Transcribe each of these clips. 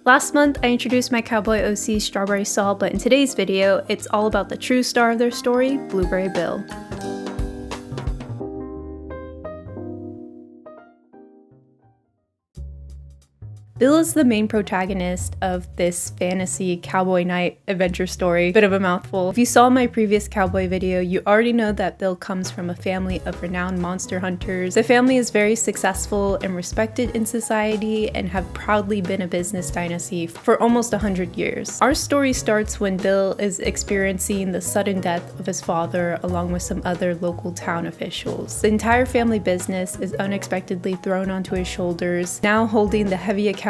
Last month, I introduced my cowboy OC Strawberry Saul, but in today's video, it's all about the true star of their story, Blueberry Bill. Bill is the main protagonist of this fantasy cowboy knight adventure story. Bit of a mouthful. If you saw my previous cowboy video, you already know that Bill comes from a family of renowned monster hunters. The family is very successful and respected in society and have proudly been a business dynasty for almost 100 years. Our story starts when Bill is experiencing the sudden death of his father along with some other local town officials. The entire family business is unexpectedly thrown onto his shoulders, now holding the heavy accountability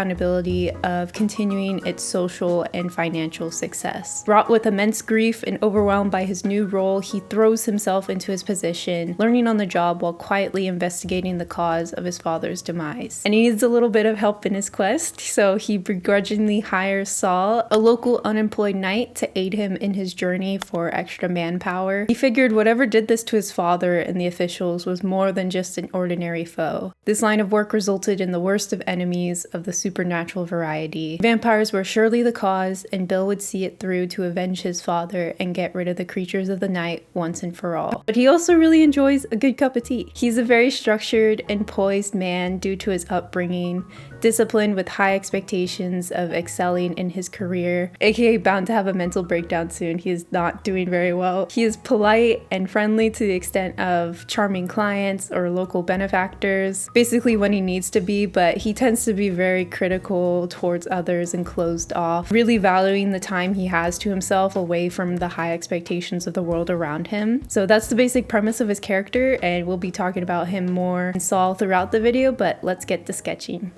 of continuing its social and financial success. Wrought with immense grief and overwhelmed by his new role, he throws himself into his position, learning on the job while quietly investigating the cause of his father's demise. And he needs a little bit of help in his quest, so he begrudgingly hires Saul, a local unemployed knight, to aid him in his journey for extra manpower. He figured whatever did this to his father and the officials was more than just an ordinary foe. This line of work resulted in the worst of enemies of the supernatural variety. Vampires were surely the cause, and Bill would see it through to avenge his father and get rid of the creatures of the night once and for all. But he also really enjoys a good cup of tea. He's a very structured and poised man due to his upbringing, disciplined with high expectations of excelling in his career, aka bound to have a mental breakdown soon. He is not doing very well. He is polite and friendly to the extent of charming clients or local benefactors, basically when he needs to be, but he tends to be very critical towards others and closed off, really valuing the time he has to himself away from the high expectations of the world around him. So that's the basic premise of his character, and we'll be talking about him more and Saul throughout the video, but let's get to sketching.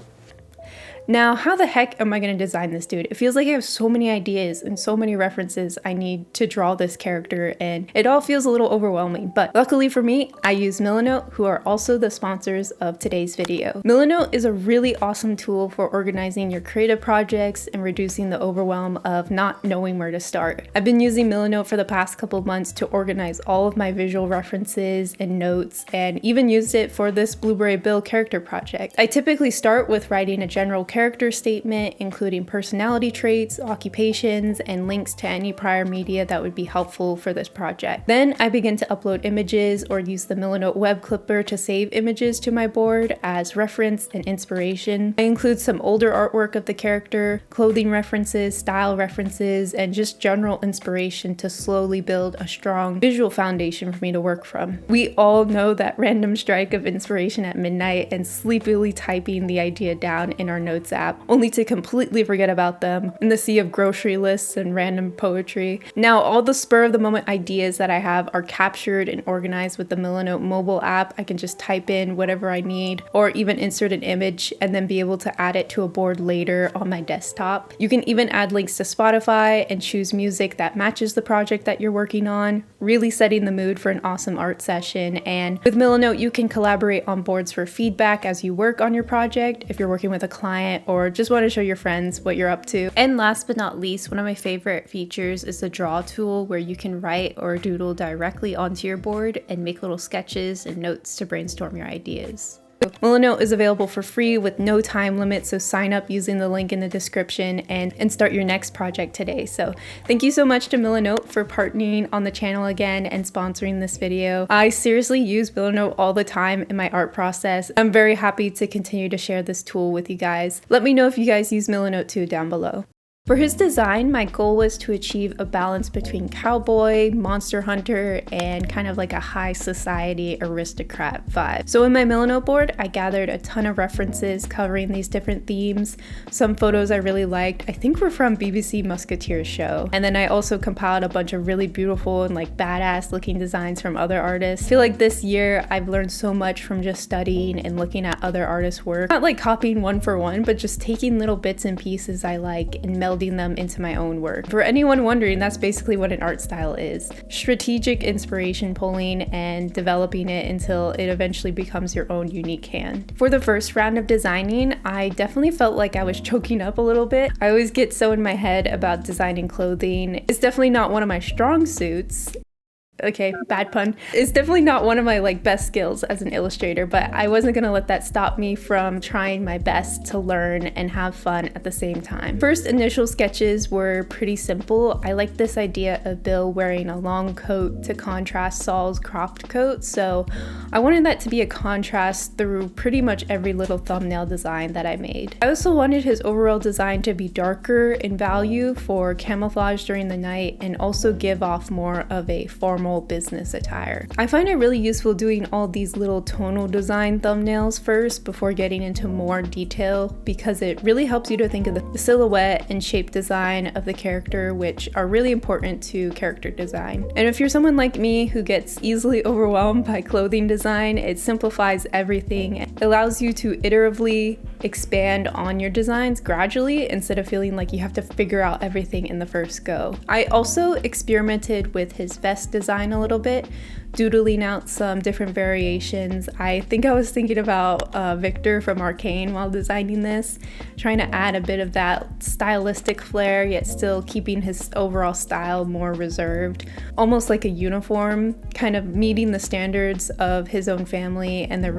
Now, how the heck am I going to design this dude? It feels like I have so many ideas and so many references I need to draw this character, and it all feels a little overwhelming. But luckily for me, I use Milanote, who are also the sponsors of today's video. Milanote is a really awesome tool for organizing your creative projects and reducing the overwhelm of not knowing where to start. I've been using Milanote for the past couple of months to organize all of my visual references and notes, and even used it for this Blueberry Bill character project. I typically start with writing a general character statement, including personality traits, occupations, and links to any prior media that would be helpful for this project. Then I begin to upload images or use the Milanote web clipper to save images to my board as reference and inspiration. I include some older artwork of the character, clothing references, style references, and just general inspiration to slowly build a strong visual foundation for me to work from. We all know that random strike of inspiration at midnight and sleepily typing the idea down in our notes app, only to completely forget about them in the sea of grocery lists and random poetry. Now, all the spur of the moment ideas that I have are captured and organized with the Milanote mobile app. I can just type in whatever I need or even insert an image and then be able to add it to a board later on my desktop. You can even add links to Spotify and choose music that matches the project that you're working on, really setting the mood for an awesome art session. And with Milanote, you can collaborate on boards for feedback as you work on your project if you're working with a client or just want to show your friends what you're up to. And last but not least, one of my favorite features is the draw tool, where you can write or doodle directly onto your board and make little sketches and notes to brainstorm your ideas. Milanote is available for free with no time limit, so sign up using the link in the description and start your next project today. So thank you so much to Milanote for partnering on the channel again and sponsoring this video. I seriously use Milanote all the time in my art process. I'm very happy to continue to share this tool with you guys. Let me know if you guys use Milanote too down below. For his design, my goal was to achieve a balance between cowboy, monster hunter, and kind of like a high society aristocrat vibe. So in my Milanote board, I gathered a ton of references covering these different themes. Some photos I really liked, I think were from BBC Musketeers show. And then I also compiled a bunch of really beautiful and like badass looking designs from other artists. I feel like this year I've learned so much from just studying and looking at other artists' work. Not like copying one for one, but just taking little bits and pieces I like and melding them into my own work. For anyone wondering, that's basically what an art style is. Strategic inspiration pulling and developing it until it eventually becomes your own unique hand. For the first round of designing, I definitely felt like I was choking up a little bit. I always get so in my head about designing clothing. It's definitely not one of my strong suits. Okay, bad pun. It's definitely not one of my best skills as an illustrator, but I wasn't gonna let that stop me from trying my best to learn and have fun at the same time. First initial sketches were pretty simple. I liked this idea of Bill wearing a long coat to contrast Saul's cropped coat, so I wanted that to be a contrast through pretty much every little thumbnail design that I made. I also wanted his overall design to be darker in value for camouflage during the night and also give off more of a formal business attire. I find it really useful doing all these little tonal design thumbnails first before getting into more detail, because it really helps you to think of the silhouette and shape design of the character, which are really important to character design. And if you're someone like me who gets easily overwhelmed by clothing design, it simplifies everything. It allows you to iteratively expand on your designs gradually instead of feeling like you have to figure out everything in the first go. I also experimented with his vest design a little bit, doodling out some different variations. I think I was thinking about Victor from Arcane while designing this, trying to add a bit of that stylistic flair yet still keeping his overall style more reserved, almost like a uniform, kind of meeting the standards of his own family and the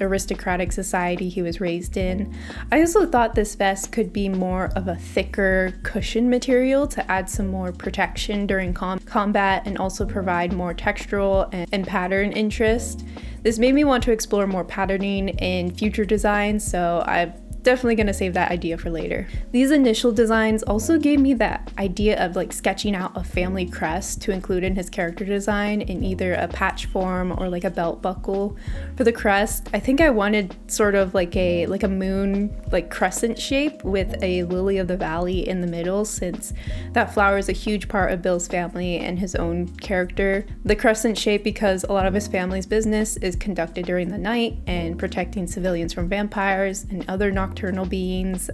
aristocratic society he was raised in. I also thought this vest could be more of a thicker cushion material to add some more protection during combat and also provide more textural and pattern interest. This made me want to explore more patterning in future designs, so I'm definitely gonna save that idea for later. These initial designs also gave me that idea of sketching out a family crest to include in his character design in either a patch form or a belt buckle. For the crest, I think I wanted sort of like a moon crescent shape with a lily of the valley in the middle, since that flower is a huge part of Bill's family and his own character. The crescent shape because a lot of his family's business is conducted during the night and protecting civilians from vampires and other nocturnal beings.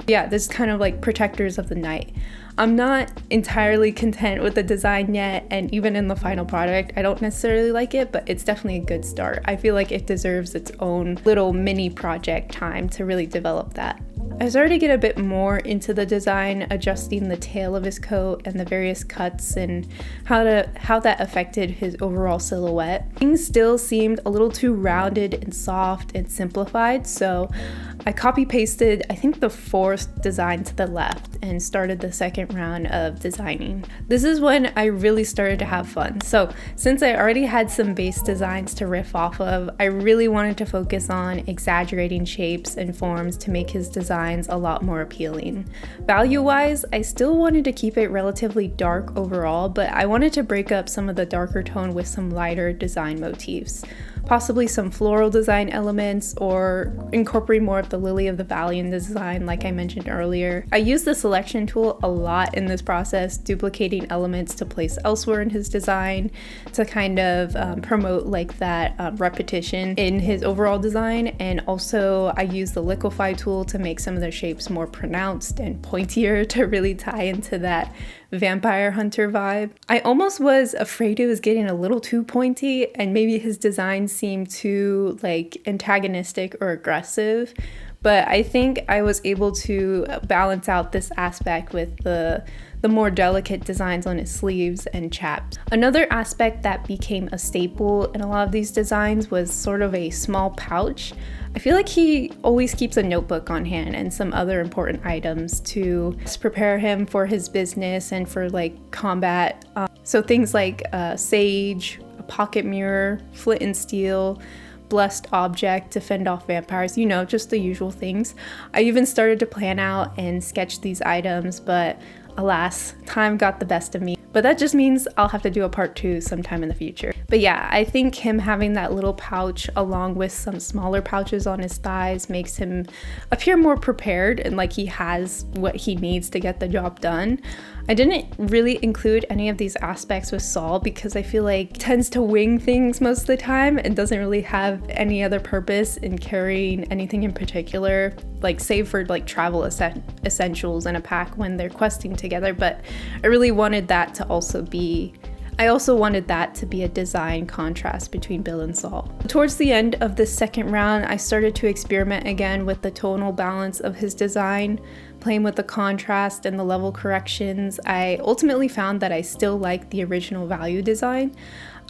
Yeah, this kind of protectors of the night. I'm not entirely content with the design yet, and even in the final product, I don't necessarily like it, but it's definitely a good start. I feel like it deserves its own little mini project time to really develop that. I started to get a bit more into the design, adjusting the tail of his coat and the various cuts and how that affected his overall silhouette. Things still seemed a little too rounded and soft and simplified, so I copy-pasted, I think, the fourth design to the left and started the second round of designing. This is when I really started to have fun. So since I already had some base designs to riff off of, I really wanted to focus on exaggerating shapes and forms to make his designs a lot more appealing. Value-wise, I still wanted to keep it relatively dark overall, but I wanted to break up some of the darker tone with some lighter design motifs. Possibly some floral design elements, or incorporate more of the lily of the valley in the design like I mentioned earlier. I used the selection tool a lot in this process, duplicating elements to place elsewhere in his design to kind of promote that repetition in his overall design. And also I used the liquefy tool to make some of the shapes more pronounced and pointier to really tie into that vampire hunter vibe. I almost was afraid it was getting a little too pointy and maybe his design seemed too antagonistic or aggressive, but I think I was able to balance out this aspect with the more delicate designs on his sleeves and chaps. Another aspect that became a staple in a lot of these designs was sort of a small pouch. I feel like he always keeps a notebook on hand and some other important items to prepare him for his business and for combat. So things like sage, a pocket mirror, flint and steel, blessed object to fend off vampires, just the usual things. I even started to plan out and sketch these items, but alas, time got the best of me. But that just means I'll have to do a part 2 sometime in the future. But yeah, I think him having that little pouch along with some smaller pouches on his thighs makes him appear more prepared and like he has what he needs to get the job done. I didn't really include any of these aspects with Saul because I feel like he tends to wing things most of the time and doesn't really have any other purpose in carrying anything in particular, save for travel essentials in a pack when they're questing together. But I really wanted that to also be I also wanted that to be a design contrast between Bill and Saul. Towards the end of the second round, I started to experiment again with the tonal balance of his design, playing with the contrast and the level corrections. I ultimately found that I still like the original value design.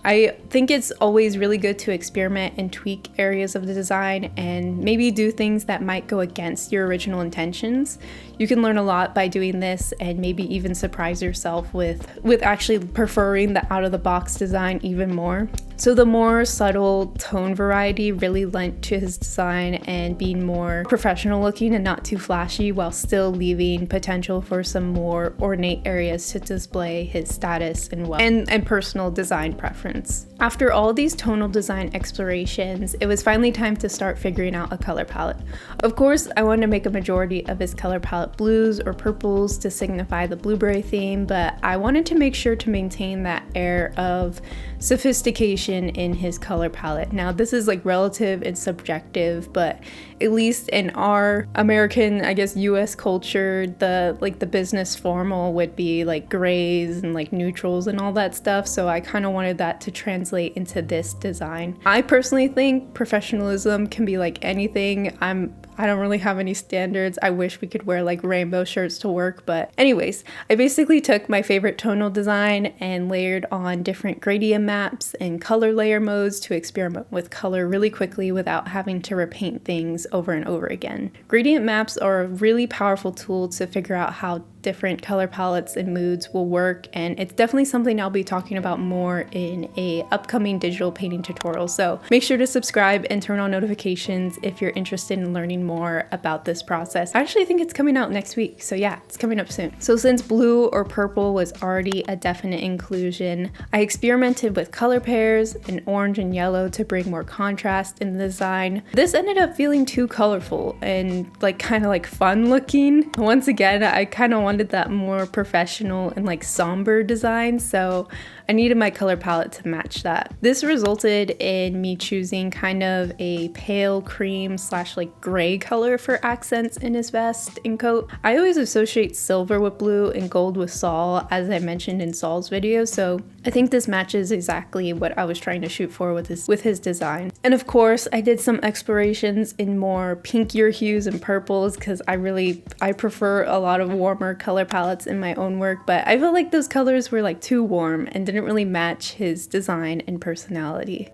I think it's always really good to experiment and tweak areas of the design and maybe do things that might go against your original intentions. You can learn a lot by doing this and maybe even surprise yourself with actually preferring the out-of-the-box design even more. So the more subtle tone variety really lent to his design and being more professional looking and not too flashy, while still leaving potential for some more ornate areas to display his status and wealth and personal design preference. After all these tonal design explorations, it was finally time to start figuring out a color palette. Of course, I wanted to make a majority of his color palette blues or purples to signify the blueberry theme, but I wanted to make sure to maintain that air of sophistication in his color palette. Now, this is like relative and subjective, but at least in our American, I guess, US culture, the business formal would be like grays and like neutrals and all that stuff. So I kind of wanted that to translate into this design. I personally think professionalism can be like anything. I don't really have any standards. I wish we could wear like rainbow shirts to work, but anyways, I basically took my favorite tonal design and layered on different gradient maps and color layer modes to experiment with color really quickly without having to repaint things over and over again. Gradient maps are a really powerful tool to figure out how different color palettes and moods will work, and it's definitely something I'll be talking about more in a upcoming digital painting tutorial. So make sure to subscribe and turn on notifications if you're interested in learning more about this process. I actually think it's coming out next week, so yeah, it's coming up soon. So since blue or purple was already a definite inclusion, I experimented with color pairs and orange and yellow to bring more contrast in the design. This ended up feeling too colorful and like kind of like fun looking. Once again, I kind of wanted that more professional and like somber design, so I needed my color palette to match that. This resulted in me choosing kind of a pale cream / like gray color for accents in his vest and coat. I always associate silver with blue and gold with Saul, as I mentioned in Saul's video, so I think this matches exactly what I was trying to shoot for with his design. And of course, I did some explorations in more pinkier hues and purples because I prefer a lot of warmer color palettes in my own work, but I felt like those colors were like too warm and didn't really match his design and personality.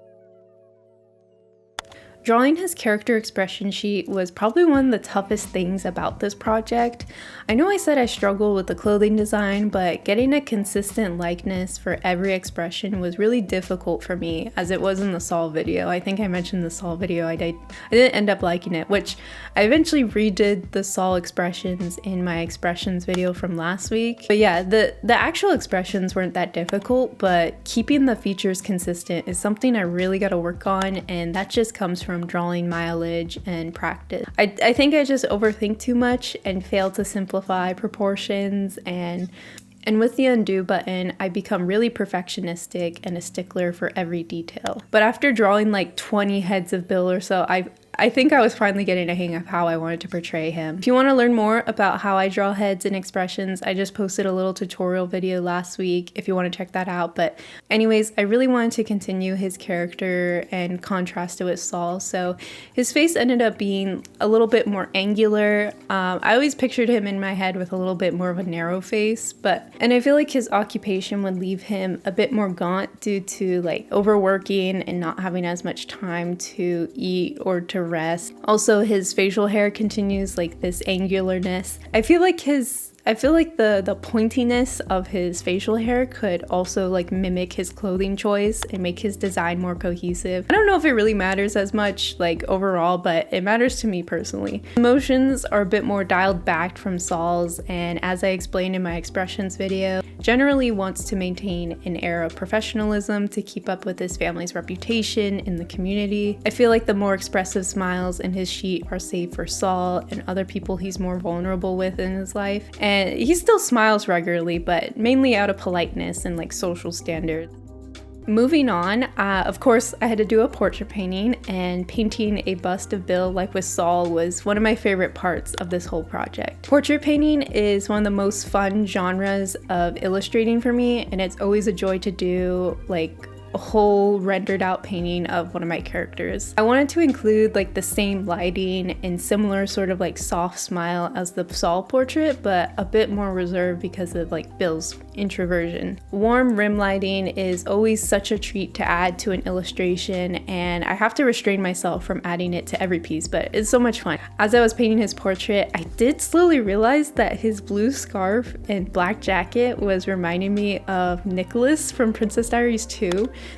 Drawing his character expression sheet was probably one of the toughest things about this project. I know I said I struggled with the clothing design, but getting a consistent likeness for every expression was really difficult for me, as it was in the Saul video. I think I mentioned the Saul video. I didn't end up liking it, which I eventually redid the Saul expressions in my expressions video from last week. But yeah, the actual expressions weren't that difficult, but keeping the features consistent is something I really got to work on, and that just comes from drawing mileage and practice. I think I just overthink too much and fail to simplify proportions, and with the undo button, I become really perfectionistic and a stickler for every detail. But after drawing like 20 heads of Bill or so, I think I was finally getting a hang of how I wanted to portray him. If you want to learn more about how I draw heads and expressions, I just posted a little tutorial video last week if you want to check that out. But anyways, I really wanted to continue his character and contrast it with Saul, so his face ended up being a little bit more angular. I always pictured him in my head with a little bit more of a narrow face, and I feel like his occupation would leave him a bit more gaunt due to like overworking and not having as much time to eat or to rest. Also, his facial hair continues like this angularness. I feel like the pointiness of his facial hair could also like mimic his clothing choice and make his design more cohesive. I don't know if it really matters as much like overall, but it matters to me personally. Emotions are a bit more dialed back from Saul's, and as I explained in my expressions video, generally wants to maintain an air of professionalism to keep up with his family's reputation in the community. I feel like the more expressive smiles in his sheet are saved for Saul and other people he's more vulnerable with in his life. And he still smiles regularly, but mainly out of politeness and like social standards. Moving on, of course, I had to do a portrait painting, and painting a bust of Bill like with Saul was one of my favorite parts of this whole project. Portrait painting is one of the most fun genres of illustrating for me, and it's always a joy to do like a whole rendered out painting of one of my characters. I wanted to include like the same lighting and similar sort of like soft smile as the Saul portrait, but a bit more reserved because of like Bill's introversion. Warm rim lighting is always such a treat to add to an illustration, and I have to restrain myself from adding it to every piece, but it's so much fun. As I was painting his portrait, I did slowly realize that his blue scarf and black jacket was reminding me of Nicholas from Princess Diaries 2.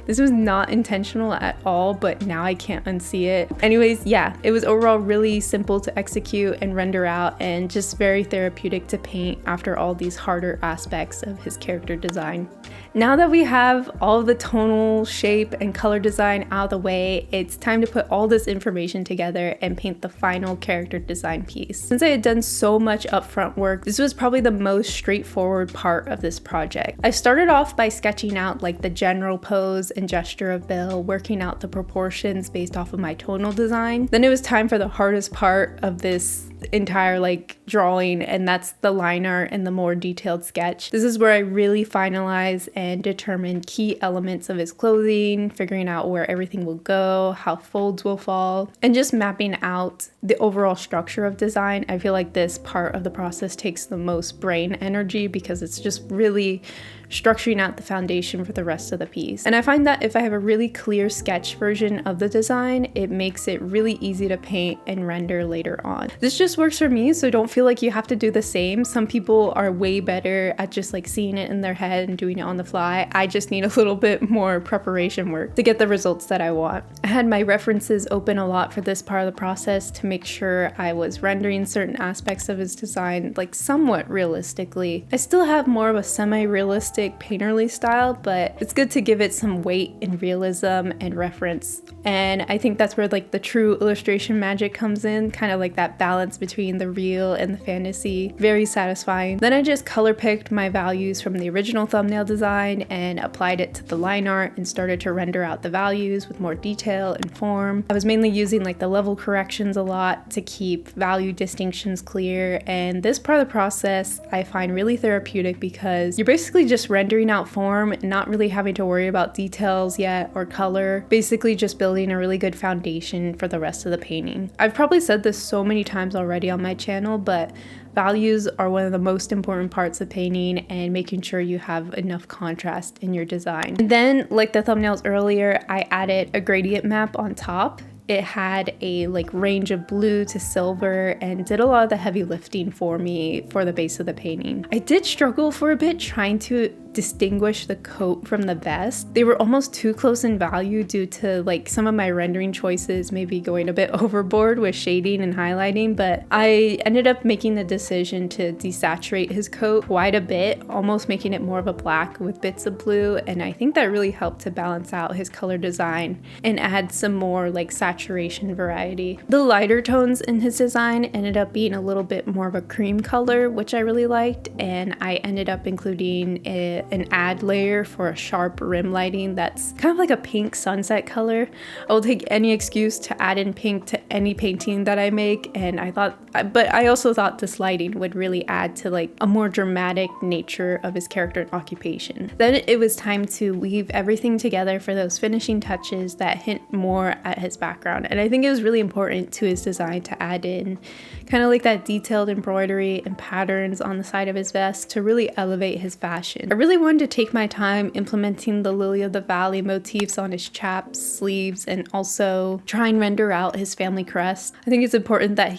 This was not intentional at all, but now I can't unsee it. Anyways, yeah, it was overall really simple to execute and render out, and just very therapeutic to paint after all these harder aspects of his character design. Now that we have all of the tonal, shape, and color design out of the way, it's time to put all this information together and paint the final character design piece. Since I had done so much upfront work, this was probably the most straightforward part of this project. I started off by sketching out like the general pose and gesture of Bill, working out the proportions based off of my tonal design. Then it was time for the hardest part of this entire like drawing, and that's the line art and the more detailed sketch. This is where I really finalize and determine key elements of his clothing, figuring out where everything will go, how folds will fall, and just mapping out the overall structure of design. I feel like this part of the process takes the most brain energy because it's just really structuring out the foundation for the rest of the piece. And I find that if I have a really clear sketch version of the design, it makes it really easy to paint and render later on. This just works for me, so don't feel like you have to do the same. Some people are way better at just like seeing it in their head and doing it on the fly. I just need a little bit more preparation work to get the results that I want. I had my references open a lot for this part of the process to make sure I was rendering certain aspects of his design like somewhat realistically. I still have more of a semi-realistic painterly style, but it's good to give it some weight and realism and reference. And I think that's where like the true illustration magic comes in, kind of like that balance between the real and the fantasy. Very satisfying. Then I just color picked my values from the original thumbnail design and applied it to the line art and started to render out the values with more detail and form. I was mainly using like the level corrections a lot to keep value distinctions clear, and this part of the process I find really therapeutic because you're basically just rendering out form and not really having to worry about details yet or color, basically just building a really good foundation for the rest of the painting. I've probably said this so many times already on my channel, but values are one of the most important parts of painting and making sure you have enough contrast in your design. And then, like the thumbnails earlier, I added a gradient map on top. It had a like range of blue to silver and did a lot of the heavy lifting for me for the base of the painting. I did struggle for a bit trying to distinguish the coat from the vest. They were almost too close in value due to like some of my rendering choices maybe going a bit overboard with shading and highlighting, but I ended up making the decision to desaturate his coat quite a bit, almost making it more of a black with bits of blue, and I think that really helped to balance out his color design and add some more like saturation variety. The lighter tones in his design ended up being a little bit more of a cream color, which I really liked, and I ended up including an add layer for a sharp rim lighting that's kind of like a pink sunset color. I will take any excuse to add in pink to any painting that I make, and I also thought this lighting would really add to like a more dramatic nature of his character and occupation. Then it was time to weave everything together for those finishing touches that hint more at his background, and I think it was really important to his design to add in kind of like that detailed embroidery and patterns on the side of his vest to really elevate his fashion. I really wanted to take my time implementing the Lily of the Valley motifs on his chaps, sleeves, and also try and render out his family crest. I think it's important that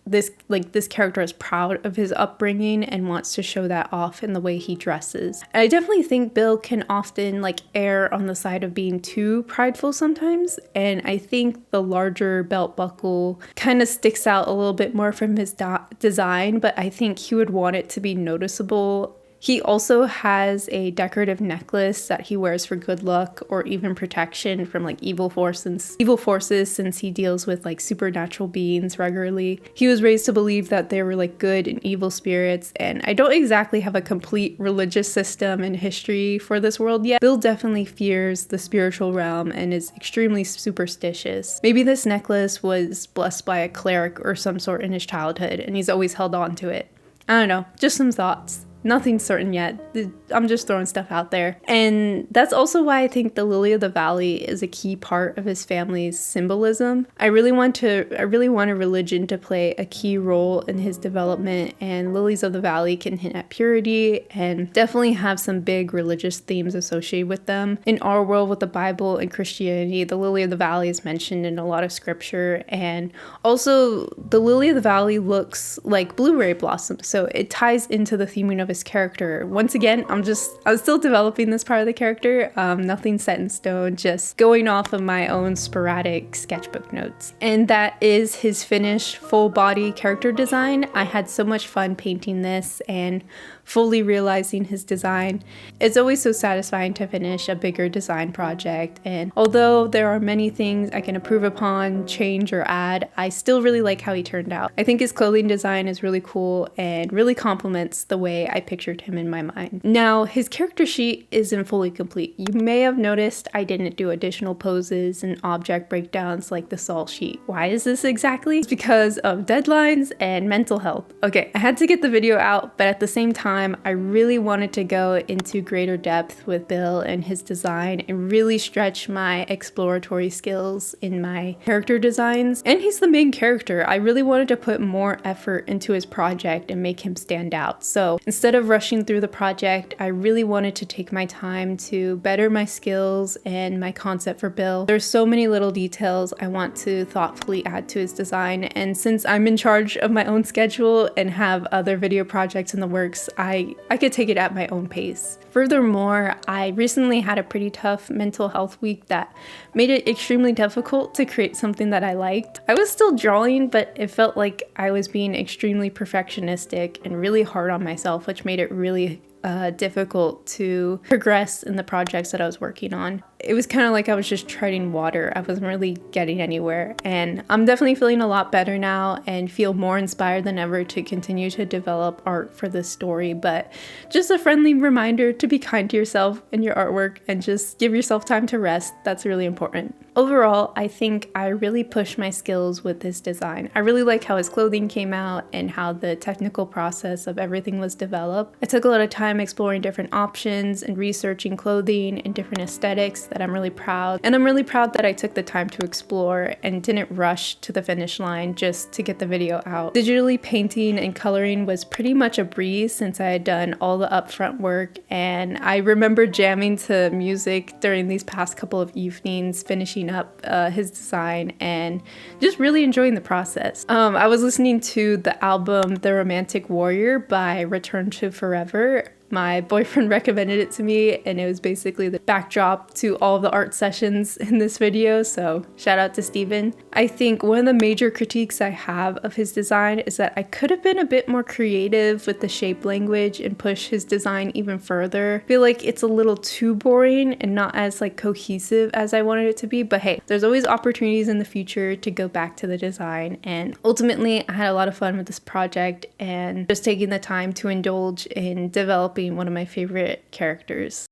this character is proud of his upbringing and wants to show that off in the way he dresses. And I definitely think Bill can often like err on the side of being too prideful sometimes, and I think the larger belt buckle kind of sticks out a little bit more from his design, but I think he would want it to be noticeable He also has a decorative necklace that he wears for good luck or even protection from like evil forces since he deals with like supernatural beings regularly. He was raised to believe that they were like good and evil spirits, and I don't exactly have a complete religious system and history for this world yet. Bill definitely fears the spiritual realm and is extremely superstitious. Maybe this necklace was blessed by a cleric or some sort in his childhood and he's always held on to it. I don't know, just some thoughts. Nothing certain yet. I'm just throwing stuff out there. And that's also why I think the lily of the valley is a key part of his family's symbolism. I really want a religion to play a key role in his development, and lilies of the valley can hint at purity and definitely have some big religious themes associated with them. In our world with the Bible and Christianity, the lily of the valley is mentioned in a lot of scripture, and also the lily of the valley looks like blueberry blossom, so it ties into the theming of his character. Once again, I'm still developing this part of the character. Nothing set in stone, just going off of my own sporadic sketchbook notes. And that is his finished full body character design. I had so much fun painting this and fully realizing his design. It's always so satisfying to finish a bigger design project, and although there are many things I can improve upon, change, or add, I still really like how he turned out. I think his clothing design is really cool and really complements the way I pictured him in my mind. Now, his character sheet isn't fully complete. You may have noticed I didn't do additional poses and object breakdowns like the Saul sheet. Why is this exactly? It's because of deadlines and mental health. Okay, I had to get the video out, but at the same time, I really wanted to go into greater depth with Bill and his design and really stretch my exploratory skills in my character designs. And he's the main character. I really wanted to put more effort into his project and make him stand out. So instead of rushing through the project, I really wanted to take my time to better my skills and my concept for Bill. There's so many little details I want to thoughtfully add to his design, and since I'm in charge of my own schedule and have other video projects in the works, I could take it at my own pace. Furthermore, I recently had a pretty tough mental health week that made it extremely difficult to create something that I liked. I was still drawing, but it felt like I was being extremely perfectionistic and really hard on myself, which made it really difficult to progress in the projects that I was working on. It was kind of like I was just treading water. I wasn't really getting anywhere, and I'm definitely feeling a lot better now and feel more inspired than ever to continue to develop art for this story. But just a friendly reminder to be kind to yourself and your artwork and just give yourself time to rest. That's really important. Overall, I think I really pushed my skills with this design. I really like how his clothing came out and how the technical process of everything was developed. I took a lot of time exploring different options and researching clothing and different aesthetics that I'm really proud. And I'm really proud that I took the time to explore and didn't rush to the finish line just to get the video out. Digitally painting and coloring was pretty much a breeze since I had done all the upfront work, and I remember jamming to music during these past couple of evenings, finishing up his design and just really enjoying the process. I was listening to the album The Romantic Warrior by Return to Forever. My boyfriend recommended it to me, and it was basically the backdrop to all of the art sessions in this video, so shout out to Steven. I think one of the major critiques I have of his design is that I could have been a bit more creative with the shape language and push his design even further. I feel like it's a little too boring and not as like cohesive as I wanted it to be, but hey, there's always opportunities in the future to go back to the design, and ultimately I had a lot of fun with this project and just taking the time to indulge in developing one of my favorite characters.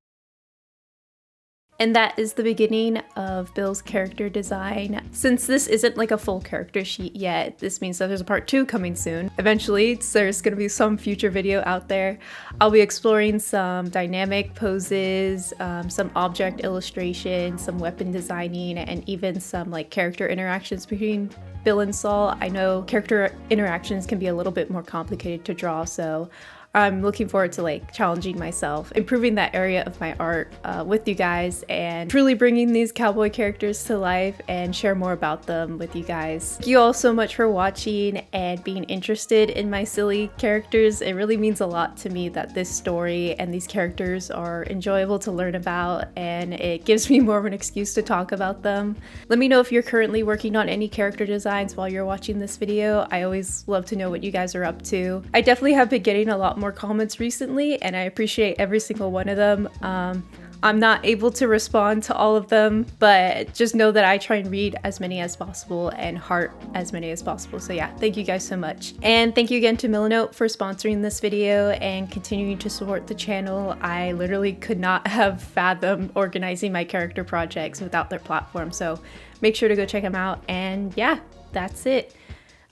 And that is the beginning of Bill's character design. Since this isn't like a full character sheet yet, this means that there's a part 2 coming soon. Eventually, there's gonna be some future video out there. I'll be exploring some dynamic poses, some object illustration, some weapon designing, and even some like character interactions between Bill and Saul. I know character interactions can be a little bit more complicated to draw, so I'm looking forward to like challenging myself, improving that area of my art with you guys, and truly bringing these cowboy characters to life and share more about them with you guys. Thank you all so much for watching and being interested in my silly characters. It really means a lot to me that this story and these characters are enjoyable to learn about, and it gives me more of an excuse to talk about them. Let me know if you're currently working on any character designs while you're watching this video. I always love to know what you guys are up to. I definitely have been getting a lot more more comments recently, and I appreciate every single one of them. I'm not able to respond to all of them, but just know that I try and read as many as possible and heart as many as possible. So yeah, thank you guys so much. And thank you again to Milanote for sponsoring this video and continuing to support the channel. I literally could not have fathomed organizing my character projects without their platform. So make sure to go check them out. And yeah, that's it.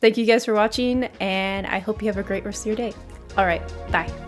Thank you guys for watching, and I hope you have a great rest of your day. All right, bye.